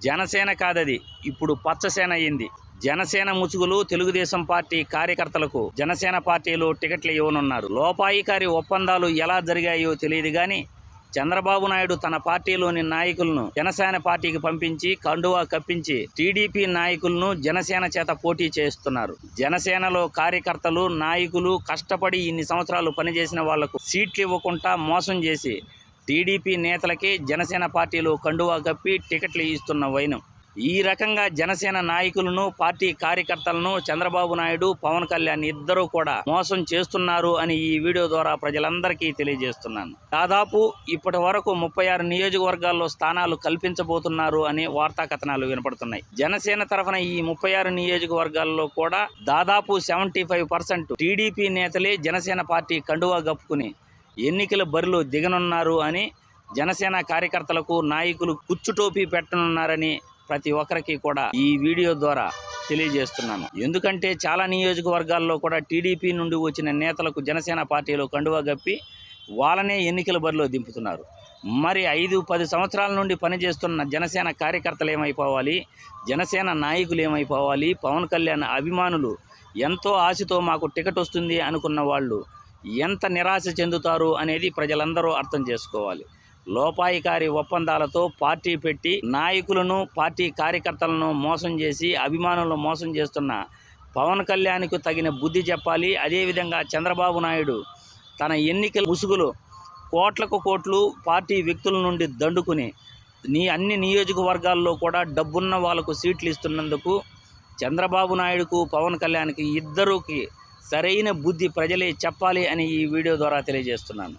జనసేన కాదది, ఇప్పుడు పచ్చసేన అయింది. జనసేన ముసుగులు తెలుగుదేశం పార్టీ కార్యకర్తలకు జనసేన పార్టీలో టికెట్లు ఇవ్వనున్నారు. లోపాయికారి ఒప్పందాలు ఎలా జరిగాయో తెలియదు గాని చంద్రబాబు నాయుడు తన పార్టీలోని నాయకులను జనసేన పార్టీకి పంపించి కండువా కప్పించి టీడీపీ నాయకులను జనసేన చేత పోటీ చేస్తున్నారు. జనసేనలో కార్యకర్తలు, నాయకులు కష్టపడి ఇన్ని సంవత్సరాలు పనిచేసిన వాళ్లకు సీట్లు ఇవ్వకుండా మోసం చేసి టీడీపీ నేతలకే జనసేన పార్టీలో కండువా కప్పి టికెట్లు ఇస్తున్న వైనం. ఈ రకంగా జనసేన నాయకులను, పార్టీ కార్యకర్తలను చంద్రబాబు నాయుడు, పవన్ కళ్యాణ్ ఇద్దరూ కూడా మోసం చేస్తున్నారు అని ఈ వీడియో ద్వారా ప్రజలందరికీ తెలియజేస్తున్నాను. దాదాపు ఇప్పటి వరకు 36 నియోజకవర్గాల్లో స్థానాలు కల్పించబోతున్నారు అని వార్తా కథనాలు వినపడుతున్నాయి. జనసేన తరఫున ఈ 36 నియోజకవర్గాల్లో కూడా దాదాపు 75% టీడీపీ నేతలే జనసేన పార్టీ కండువా కప్పుకుని ఎన్నికల బరిలో దిగనున్నారు అని జనసేన కార్యకర్తలకు, నాయకులు కుచ్చుటోపీ పెట్టనున్నారని ప్రతి ఒక్కరికి కూడా ఈ వీడియో ద్వారా తెలియజేస్తున్నాను. ఎందుకంటే చాలా నియోజకవర్గాల్లో కూడా టీడీపీ నుండి వచ్చిన నేతలకు జనసేన పార్టీలో కండువా కప్పి వాళ్ళనే ఎన్నికల బరిలో దింపుతున్నారు. మరి 5-10 సంవత్సరాల నుండి పనిచేస్తున్న జనసేన కార్యకర్తలు ఏమైపోవాలి, జనసేన నాయకులు ఏమైపోవాలి, పవన్ కళ్యాణ్ అభిమానులు ఎంతో ఆశతో మాకు టికెట్ వస్తుంది అనుకున్న వాళ్ళు ఎంత నిరాశ చెందుతారు అనేది ప్రజలందరూ అర్థం చేసుకోవాలి. లోపాయికారి ఒప్పందాలతో పార్టీ పెట్టి నాయకులను, పార్టీ కార్యకర్తలను మోసం చేసి అభిమానులను మోసం చేస్తున్న పవన్ కళ్యాణ్కు తగిన బుద్ధి చెప్పాలి. అదేవిధంగా చంద్రబాబు నాయుడు తన ఎన్నికల ముసుగులు కోట్లకు కోట్లు పార్టీ వ్యక్తుల నుండి దండుకుని అన్ని నియోజకవర్గాల్లో కూడా డబ్బున్న వాళ్ళకు సీట్లు ఇస్తున్నందుకు చంద్రబాబు నాయుడుకు, పవన్ కళ్యాణ్కి ఇద్దరికి సరైన బుద్ధి ప్రజలే చెప్పాలి అని ఈ వీడియో ద్వారా తెలియజేస్తున్నాను.